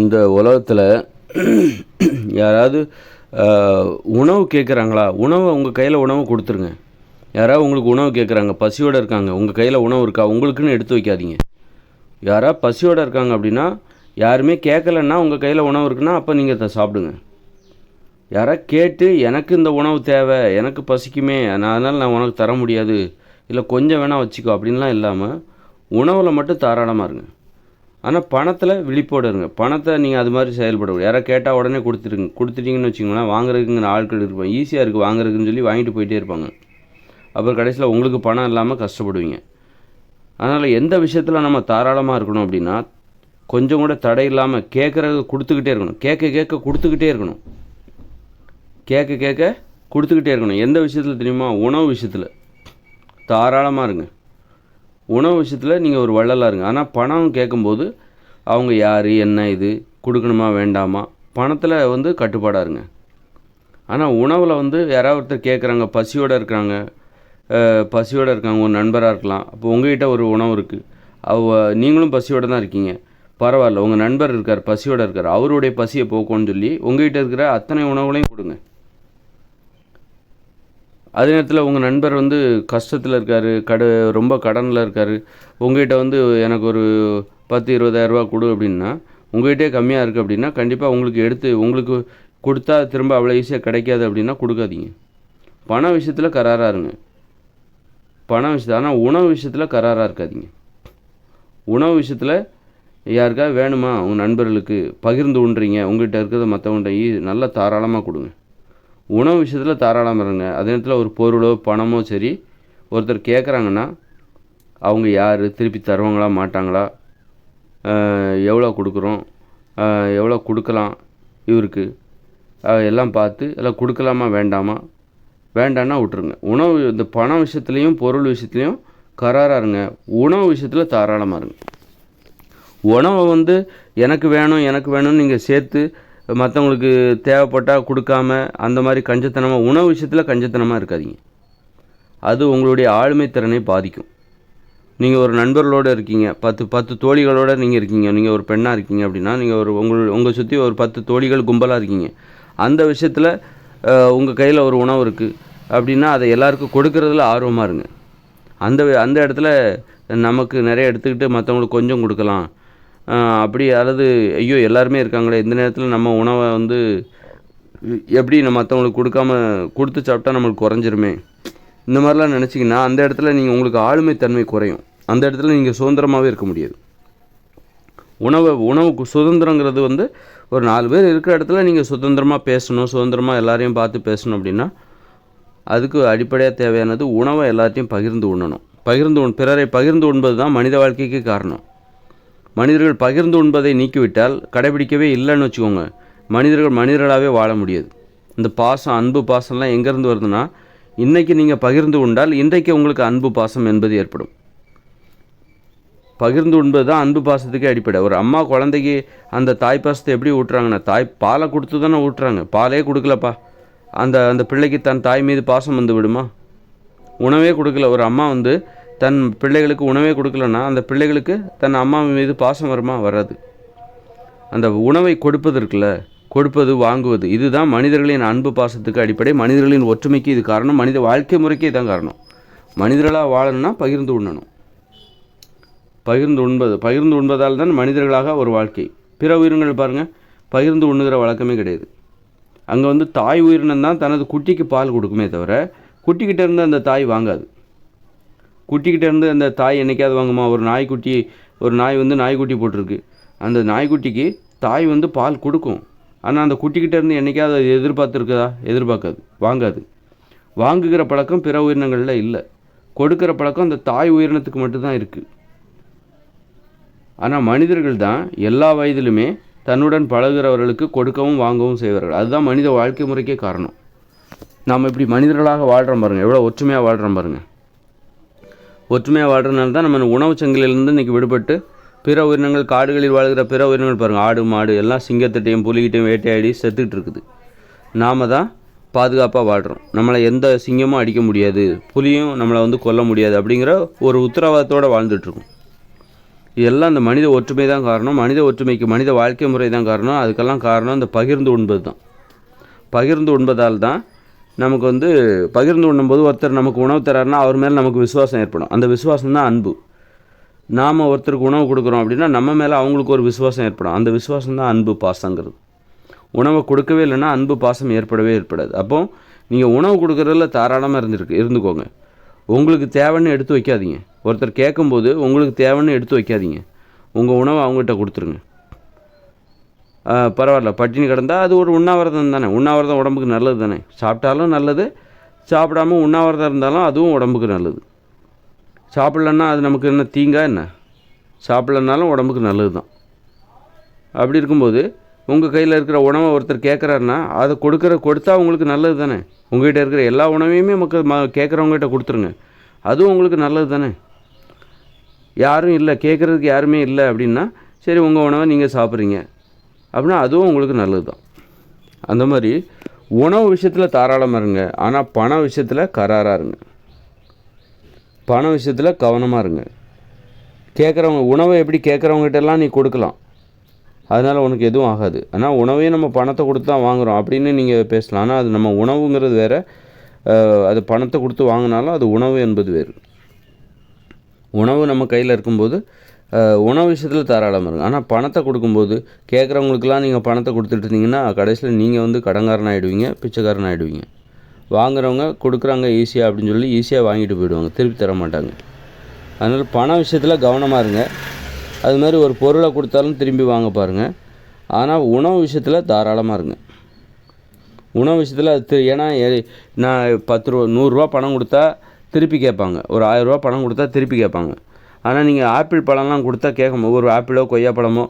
இந்த உலகத்தில் யாராவது உணவு கேட்குறாங்களா? உங்கள் கையில் உணவு கொடுத்துருங்க. யாராவது உங்களுக்கு உணவு கேட்குறாங்க, பசியோடு இருக்காங்க, உங்கள் கையில் உணவு இருக்கா, உங்களுக்குன்னு எடுத்து வைக்காதீங்க. யாராவது பசியோடு இருக்காங்க அப்படின்னா, யாருமே கேட்கலன்னா உங்கள் கையில் உணவு இருக்குன்னா அப்போ நீங்கள் அதை சாப்பிடுங்க. யாராவது கேட்டு எனக்கு இந்த உணவு தேவை, எனக்கு பசிக்குமே, அதனால் நான் உனக்கு தர முடியாது, இல்லை கொஞ்சம் வேணால் வச்சுக்கோ அப்படின்லாம் இல்லாமல் உணவில் மட்டும் தாராளமாக இருங்க. ஆனால் பணத்தில் விழிப்போடு இருங்க. பணத்தை நீங்கள் அது மாதிரி செயல்படக்கூடாது. யாராவது கேட்டால் உடனே கொடுத்துட்டீங்கன்னு வச்சிங்களேன், வாங்குறதுக்குங்கிற ஆட்கள் இருப்பாங்க. ஈஸியாக இருக்குது வாங்குறதுக்குன்னு சொல்லி வாங்கிட்டு போயிட்டே இருப்பாங்க. அப்புறம் கடைசியில் உங்களுக்கு பணம் இல்லாமல் கஷ்டப்படுவீங்க. அதனால் எந்த விஷயத்தில் நம்ம தாராளமாக இருக்கணும் அப்படின்னா, கொஞ்சம் கூட தடை இல்லாமல் கேட்குறது கொடுத்துக்கிட்டே இருக்கணும். கேட்க கொடுத்துக்கிட்டே இருக்கணும். கேட்க கொடுத்துக்கிட்டே இருக்கணும். எந்த விஷயத்தில் தெரியுமா? உணவு விஷயத்தில் தாராளமாக இருங்க. உணவு விஷயத்தில் நீங்கள் ஒரு வள்ளலாக இருங்க. ஆனால் பணம் கேட்கும்போது அவங்க யார், என்ன, இது கொடுக்கணுமா வேண்டாமா, பணத்தில் கட்டுப்பாடாக இருங்க. ஆனால் உணவில் யாராவது ஒருத்தர் கேட்குறாங்க, பசியோடு இருக்காங்க, ஒரு நண்பராக இருக்கலாம். அப்போ உங்கள்கிட்ட ஒரு உணவு இருக்குது, நீங்களும் பசியோடு தான் இருக்கீங்க, பரவாயில்ல, உங்கள் நண்பர் இருக்கார், பசியோடு இருக்கார், அவருடைய பசியை போக்கும்னு சொல்லி உங்கள்கிட்ட இருக்கிற அத்தனை உணவுகளையும் கொடுங்க. அதே நேரத்தில் உங்கள் நண்பர் கஷ்டத்தில் இருக்கார், ரொம்ப கடனில் இருக்கார், உங்கள்கிட்ட எனக்கு ஒரு 10-20,000 ரூபா கொடு அப்படின்னா, உங்கள்கிட்டே கம்மியாக இருக்குது அப்படின்னா கண்டிப்பாக உங்களுக்கு கொடுத்தா திரும்ப அவ்வளோ ஈஸியாக கிடைக்காது அப்படின்னா கொடுக்காதீங்க. பண விஷயத்தில் கராராக இருங்க. ஆனால் உணவு விஷயத்தில் கராராக இருக்காதீங்க. உணவு விஷயத்தில் யாருக்காவது வேணுமா, உங்கள் நண்பர்களுக்கு பகிர்ந்து உண்றீங்க, உங்கள்கிட்ட இருக்கிறத மற்றவங்கள்ட்ட நல்லா தாராளமாக கொடுங்க. உணவு விஷயத்தில் தாராளமாக இருங்க. அதே நேரத்தில் ஒரு பொருளோ பணமோ சரி ஒருத்தர் கேட்குறாங்கன்னா அவங்க யார், திருப்பி தருவாங்களா மாட்டாங்களா, எவ்வளோ கொடுக்குறோம், எவ்வளோ கொடுக்கலாம் இவருக்கு, எல்லாம் பார்த்து எல்லாம் கொடுக்கலாமா வேண்டாமா, வேண்டான்னா விட்டுருங்க. உணவு இந்த பண விஷயத்துலேயும் பொருள் விஷயத்துலேயும் கராராக இருங்க. உணவு விஷயத்தில் தாராளமாக இருங்க. உணவை எனக்கு வேணும்னு நீங்கள் சேர்த்து மற்றவங்களுக்கு தேவைப்பட்டால் கொடுக்காம அந்த மாதிரி கஞ்சத்தனமாக, உணவு விஷயத்தில் கஞ்சத்தனமாக இருக்காதீங்க. அது உங்களுடைய ஆளுமை திறனை பாதிக்கும். நீங்கள் ஒரு நண்பர்களோடு இருக்கீங்க, 10 தோழிகளோடு நீங்கள் இருக்கீங்க, நீங்கள் ஒரு பெண்ணாக இருக்கீங்க அப்படின்னா, நீங்கள் உங்கள் சுற்றி ஒரு 10 தோழிகள் கும்பலாக இருக்கீங்க. அந்த விஷயத்தில் உங்கள் கையில் ஒரு உணவு இருக்குது அப்படின்னா அதை எல்லாருக்கும் கொடுக்கறதுல ஆர்வமாக இருங்க. அந்த இடத்துல நமக்கு நிறைய எடுத்துக்கிட்டு மற்றவங்களுக்கு கொஞ்சம் கொடுக்கலாம் அப்படி, அல்லது ஐயோ எல்லாருமே இருக்காங்களே இந்த நேரத்தில் நம்ம உணவை எப்படி நம்ம மற்றவங்களுக்கு கொடுத்து சாப்பிட்டா நம்மளுக்கு குறைஞ்சிருமே, இந்த மாதிரிலாம் நினச்சிங்கன்னா அந்த இடத்துல உங்களுக்கு ஆளுமை தன்மை குறையும். அந்த இடத்துல நீங்கள் சுதந்திரமாகவே இருக்க முடியாது. உணவுக்கு சுதந்திரங்கிறது ஒரு 4 பேர் இருக்கிற இடத்துல நீங்கள் சுதந்திரமாக பேசணும், சுதந்திரமாக எல்லாரையும் பார்த்து பேசணும் அப்படின்னா அதுக்கு அடிப்படையாக தேவையானது உணவை எல்லாத்தையும் பகிர்ந்து உண்ணணும். பிறரை பகிர்ந்து உண்பது தான் மனித வாழ்க்கைக்கு காரணம். மனிதர்கள் பகிர்ந்து உண்பதை நீக்கிவிட்டால், கடைபிடிக்கவே இல்லைன்னு வச்சுக்கோங்க, மனிதர்களாகவே வாழ முடியாது. இந்த பாசம், அன்பு பாசம்லாம் எங்கேருந்து வருதுன்னா, இன்றைக்கி நீங்கள் பகிர்ந்து உண்டால் இன்றைக்கு உங்களுக்கு அன்பு பாசம் என்பது ஏற்படும். பகிர்ந்து உண்பது தான் அன்பு பாசத்துக்கே அடிப்படை. ஒரு அம்மா குழந்தைக்கு அந்த தாய் பாசத்தை எப்படி ஊட்டுறாங்கன்னா, பாலை கொடுத்து தானே ஊட்டுறாங்க. பாலே கொடுக்கலப்பா, அந்த பிள்ளைக்கு தன் தாய் மீது பாசம் விடுமா? உணவே கொடுக்கல ஒரு அம்மா தன் பிள்ளைகளுக்கு உணவே கொடுக்கலன்னா அந்த பிள்ளைகளுக்கு தன் அம்மா மீது பாசம் வருமா? வராது. அந்த உணவை கொடுப்பது வாங்குவது, இதுதான் மனிதர்களின் அன்பு பாசத்துக்கு அடிப்படை. மனிதர்களின் ஒற்றுமைக்கு இது காரணம். மனித வாழ்க்கை முறைக்கு இதுதான் காரணம். மனிதர்களாக வாழணும்னா பகிர்ந்து உண்ணணும். பகிர்ந்து உண்பதால் தான் மனிதர்களாக ஒரு வாழ்க்கை. பிற உயிரினங்கள் பாருங்கள், பகிர்ந்து உண்ணுகிற வழக்கமே கிடையாது. அங்கே தாய் உயிரினம் தான் தனது குட்டிக்கு பால் கொடுக்குமே தவிர குட்டிக்கிட்ட இருந்து அந்த தாய் வாங்காது. குட்டிக்கிட்ட இருந்து அந்த தாய் என்னைக்காவது வாங்குமா? ஒரு நாய் நாய்க்குட்டி போட்டிருக்கு, அந்த நாய்க்குட்டிக்கு தாய் பால் கொடுக்கும். ஆனால் அந்த குட்டிக்கிட்ட இருந்து என்னைக்காவது அது எதிர்பார்த்துருக்குதா? எதிர்பார்க்காது, வாங்காது. வாங்குகிற பழக்கம் பிற உயிரினங்களில் இல்லை. கொடுக்குற பழக்கம் அந்த தாய் உயிரினத்துக்கு மட்டும்தான் இருக்குது. ஆனால் மனிதர்கள் தான் எல்லா வயதிலுமே தன்னுடன் பழகுறவர்களுக்கு கொடுக்கவும் வாங்கவும் செய்வார்கள். அதுதான் மனித வாழ்க்கை முறைக்கே காரணம். நாம் இப்படி மனிதர்களாக வாழ்கிறோம் பாருங்கள், எவ்வளோ ஒற்றுமையாக வாழ்கிறோம் பாருங்கள். ஒற்றுமையாக வாழ்கிறதுனால தான் நம்ம உணவு சங்கிலிருந்து இன்றைக்கி விடுபட்டு பிற உயிரினங்கள், காடுகளில் வாழ்கிற பிற உயிரினங்கள் பாருங்கள், ஆடு மாடு எல்லாம் சிங்கத்திட்டையும் புலிகிட்டையும் வேட்டையாடி செத்துக்கிட்டு இருக்குது. நாம் தான் பாதுகாப்பாக வாழ்கிறோம். நம்மளை எந்த சிங்கமும் அடிக்க முடியாது, புலியும் நம்மளை கொல்ல முடியாது அப்படிங்கிற ஒரு உத்தரவாதத்தோடு வாழ்ந்துட்டுருக்கோம். இதெல்லாம் அந்த மனித ஒற்றுமை தான் காரணம். மனித ஒற்றுமைக்கு மனித வாழ்க்கை முறை தான் காரணம். அதுக்கெல்லாம் காரணம் இந்த பகிர்ந்து உண்பது தான். பகிர்ந்து உண்பதால் தான் நமக்கு பகிர்ந்து உண்ணும்போது ஒருத்தர் நமக்கு உணவு தராருன்னா அவர் மேலே நமக்கு விசுவாசம் ஏற்படும். அந்த விசுவாசம் தான் அன்பு. நாம் ஒருத்தருக்கு உணவு கொடுக்குறோம் அப்படின்னா நம்ம மேலே அவங்களுக்கு ஒரு விசுவாசம் ஏற்படும். அந்த விசுவாசம் தான் அன்பு, பாசங்கிறது. உணவை கொடுக்கவே இல்லைன்னா அன்பு, பாசம் ஏற்படாது. அப்போது நீங்கள் உணவு கொடுக்குறதுல தாராளமாக இருந்துக்கோங்க. உங்களுக்கு தேவைன்னு எடுத்து வைக்காதீங்க. ஒருத்தர் கேட்கும்போது உங்களுக்கு தேவைன்னு எடுத்து வைக்காதீங்க. உங்கள் உணவை அவங்ககிட்ட கொடுத்துருங்க. பரவாயில்ல, பட்டினி கிடந்தால் அது ஒரு உண்ணாவிரதம் தானே. உண்ணாவிரதம் உடம்புக்கு நல்லது தானே. சாப்பிட்டாலும் நல்லது, சாப்பிடாமல் உண்ணாவிரதம் இருந்தாலும் அதுவும் உடம்புக்கு நல்லது. சாப்பிட்லன்னா அது நமக்கு என்ன தீங்கா என்ன? சாப்பிட்லனாலும் உடம்புக்கு நல்லது தான். அப்படி இருக்கும்போது உங்கள் கையில் இருக்கிற உணவை ஒருத்தர் கேட்குறாருன்னா அதை கொடுத்தா உங்களுக்கு நல்லது தானே. உங்கள்கிட்ட இருக்கிற எல்லா உணவையுமே கேட்குறவங்ககிட்ட கொடுத்துருங்க. அதுவும் உங்களுக்கு நல்லது தானே. யாரும் இல்லை, கேட்குறதுக்கு யாருமே இல்லை அப்படின்னா சரி உங்கள் உணவை நீங்கள் சாப்பிட்றீங்க அப்படின்னா அதுவும் உங்களுக்கு நல்லது தான். அந்த மாதிரி உணவு விஷயத்தில் தாராளமாக இருங்க. ஆனால் பண விஷயத்தில் கராராக இருங்க. பண விஷயத்தில் கவனமாக இருங்க. கேட்குறவங்க உணவை எப்படி கேட்குறவங்ககிட்டலாம் நீ கொடுக்கலாம், அதனால் உனக்கு எதுவும் ஆகாது. ஆனால் உணவையும் நம்ம பணத்தை கொடுத்து தான் வாங்குகிறோம் அப்படின்னு நீங்கள் பேசலாம். ஆனால் அது நம்ம உணவுங்கிறது வேறு, அது பணத்தை கொடுத்து வாங்கினாலும் அது உணவு என்பது வேறு. உணவு நம்ம கையில் இருக்கும்போது உணவு விஷயத்தில் தாராளமாக இருங்க. ஆனால் பணத்தை கொடுக்கும்போது கேட்குறவங்களுக்கெல்லாம் நீங்கள் பணத்தை கொடுத்துட்டு இருந்தீங்கன்னா கடைசியில் நீங்கள் கடன்காரன் ஆகிடுவீங்க, பிச்சைக்காரன் ஆகிடுவீங்க. வாங்குறவங்க கொடுக்குறாங்க ஈஸியாக அப்படின்னு சொல்லி ஈஸியாக வாங்கிட்டு போயிடுவாங்க, திருப்பி தர மாட்டாங்க. அதனால் பண விஷயத்தில் கவனமாக இருங்க. அது மாதிரி ஒரு பொருளை கொடுத்தாலும் திரும்பி வாங்க பாருங்கள். ஆனால் உணவு விஷயத்தில் தாராளமாக இருங்க. உணவு விஷயத்தில் அது ஏன்னா நான் 10 ரூபா 100 ரூபா பணம் கொடுத்தா திருப்பி கேட்பாங்க, ஒரு 1000 ரூபா பணம் கொடுத்தா திருப்பி கேட்பாங்க. ஆனால் நீங்கள் ஆப்பிள் பழம்லாம் கொடுத்தா ஒரு ஆப்பிளோ கொய்யா பழமோ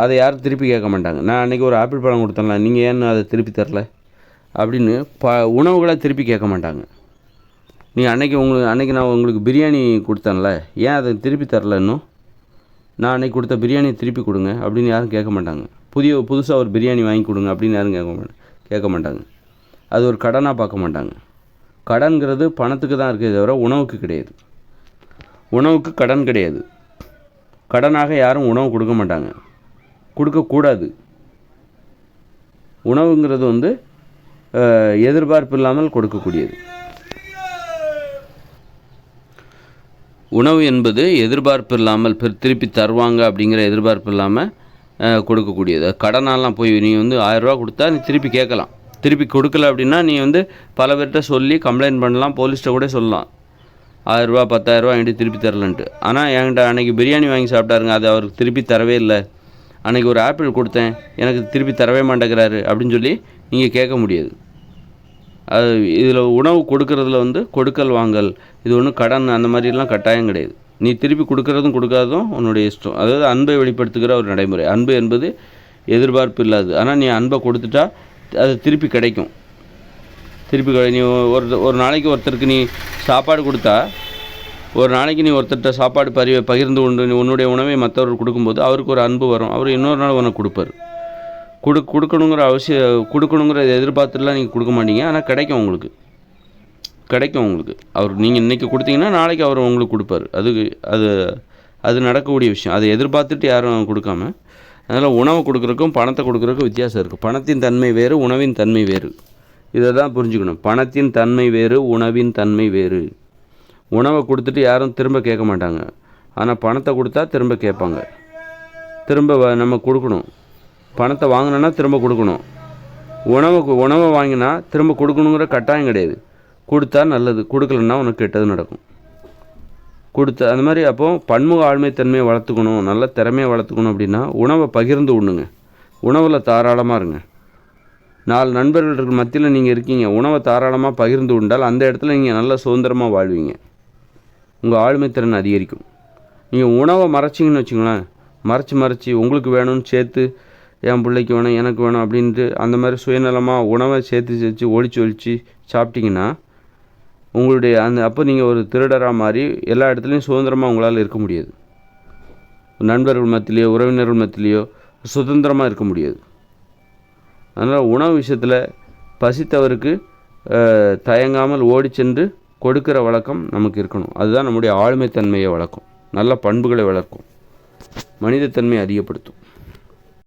அதை யாரும் திருப்பி கேட்க மாட்டாங்க. நான் அன்றைக்கி ஒரு ஆப்பிள் பழம் கொடுத்தேன்ல, நீங்கள் ஏன்னு அதை திருப்பி தரல அப்படின்னு உணவுகளை திருப்பி கேட்க மாட்டாங்க. நீங்கள் அன்றைக்கி நான் உங்களுக்கு பிரியாணி கொடுத்தேன்ல, ஏன் அதை திருப்பி தரல, இன்னும் நான் அன்றைக்கி கொடுத்த பிரியாணியை திருப்பி கொடுங்க அப்படின்னு யாரும் கேட்க மாட்டாங்க. புதுசாக ஒரு பிரியாணி வாங்கி கொடுங்க அப்படின்னு யாரும் கேட்க மாட்டாங்க. அது ஒரு கடனாக பார்க்க மாட்டாங்க. கடன்கிறது பணத்துக்கு தான் இருக்குது தவிர உணவுக்கு கிடையாது. உணவுக்கு கடன் கிடையாது. கடனாக யாரும் உணவு கொடுக்க மாட்டாங்க, கொடுக்கக்கூடாது. உணவுங்கிறது எதிர்பார்ப்பு இல்லாமல் கொடுக்கக்கூடியது. உணவு என்பது எதிர்பார்ப்பு இல்லாமல் திருப்பி தருவாங்க அப்படிங்கிற எதிர்பார்ப்பு இல்லாமல் கொடுக்கக்கூடியது. கடனாலாம் போய் நீ 1000 ரூபா கொடுத்தா நீ திருப்பி கேட்கலாம். திருப்பி கொடுக்கல அப்படின்னா நீ பல பேர்கிட்ட சொல்லி கம்ப்ளைண்ட் பண்ணலாம், போலீஸ்கிட்ட கூட சொல்லலாம். 1000 ரூபா 10,000 ரூபா என்கிட்ட திருப்பி தரலன்ட்டு. ஆனால் என்கிட்ட அன்றைக்கி பிரியாணி வாங்கி சாப்பிட்டாருங்க, அது அவருக்கு திருப்பி தரவே இல்லை. அன்றைக்கி ஒரு ஆப்பிள் கொடுத்தேன், எனக்கு திருப்பி தரவே மாட்டேங்கிறாரு அப்படின்னு சொல்லி நீங்கள் கேட்க முடியாது. அது இதில் உணவு கொடுக்கறதுல கொடுக்கல் வாங்கல் இது ஒன்றும் கடன் அந்த மாதிரிலாம் கட்டாயம் கிடையாது. நீ திருப்பி கொடுக்கறதும் கொடுக்காததும் உன்னுடைய இஷ்டம். அதாவது அன்பை வெளிப்படுத்துகிற ஒரு நடைமுறை. அன்பு என்பது எதிர்பார்ப்பு இல்லாது. ஆனால் நீ அன்பை கொடுத்துட்டா அது திருப்பி கிடைக்கும். நீ ஒரு நாளைக்கு ஒருத்தருக்கு நீ சாப்பாடு கொடுத்தா, ஒரு நாளைக்கு நீ ஒருத்தர்கிட்ட சாப்பாடு பகிர்ந்து கொண்டு நீ உன்னுடைய உணவை மற்றவர்கள் கொடுக்கும்போது அவருக்கு ஒரு அன்பு வரும். அவர் இன்னொரு நாள் உனக்கு கொடுப்பார். கொடுக்கணுங்கிற எதிர்பார்த்துலாம் நீங்கள் கொடுக்க மாட்டீங்க. ஆனால் கிடைக்கும் உங்களுக்கு. நீங்கள் இன்றைக்கி கொடுத்தீங்கன்னா நாளைக்கு அவர் உங்களுக்கு கொடுப்பார். அது நடக்கக்கூடிய விஷயம். அதை எதிர்பார்த்துட்டு யாரும் கொடுக்காம. அதனால் உணவு கொடுக்குறதுக்கும் பணத்தை கொடுக்குறதுக்கும் வித்தியாசம் இருக்குது. பணத்தின் தன்மை வேறு, உணவின் தன்மை வேறு. இதை தான் புரிஞ்சுக்கணும். பணத்தின் தன்மை வேறு, உணவின் தன்மை வேறு. உணவை கொடுத்துட்டு யாரும் திரும்ப கேட்க மாட்டாங்க. ஆனால் பணத்தை கொடுத்தா திரும்ப கேட்பாங்க. திரும்ப நம்ம கொடுக்கணும். பணத்தை வாங்கினோன்னா திரும்ப கொடுக்கணும். உணவை வாங்கினா திரும்ப கொடுக்கணுங்கிற கட்டாயம் கிடையாது. கொடுத்தா நல்லது, கொடுக்கலன்னா உனக்கு கெட்டது நடக்கும். அந்த மாதிரி அப்போது பன்முக ஆழ்மைத்தன்மையை வளர்த்துக்கணும், நல்ல திறமையை வளர்த்துக்கணும் அப்படின்னா உணவை பகிர்ந்து உண்ணுங்க. உணவில் தாராளமாக இருங்க. 4 நண்பர்கள் மத்தியில் நீங்கள் இருக்கீங்க, உணவை தாராளமாக பகிர்ந்து உண்டால் அந்த இடத்துல நீங்கள் நல்ல சுதந்திரமாக வாழ்வீங்க. உங்கள் ஆளுமைத்திறன் அதிகரிக்கும். நீங்கள் உணவை மறைச்சிங்கன்னு வச்சுங்களேன், மறைச்சி உங்களுக்கு வேணும்னு சேர்த்து என் பிள்ளைக்கு வேணும் எனக்கு வேணும் அப்படின்ட்டு அந்த மாதிரி சுயநலமாக உணவை சேர்த்து ஒழிச்சு சாப்பிட்டிங்கன்னா உங்களுடைய அப்போ நீங்கள் ஒரு திருடராக மாறி எல்லா இடத்துலையும் சுதந்திரமாக உங்களால் இருக்க முடியாது. நண்பர்கள் மத்தியிலையோ உறவினர்கள் மத்தியிலையோ சுதந்திரமாக இருக்க முடியாது. அதனால் உணவு விஷயத்தில் பசித்தவருக்கு தயங்காமல் ஓடி சென்று கொடுக்கிற வழக்கம் நமக்கு இருக்கணும். அதுதான் நம்முடைய ஆளுமைத்தன்மையை வளர்க்கும். நல்ல பண்புகளை வளர்க்கும், மனிதத்தன்மை அதிகப்படுத்தும்.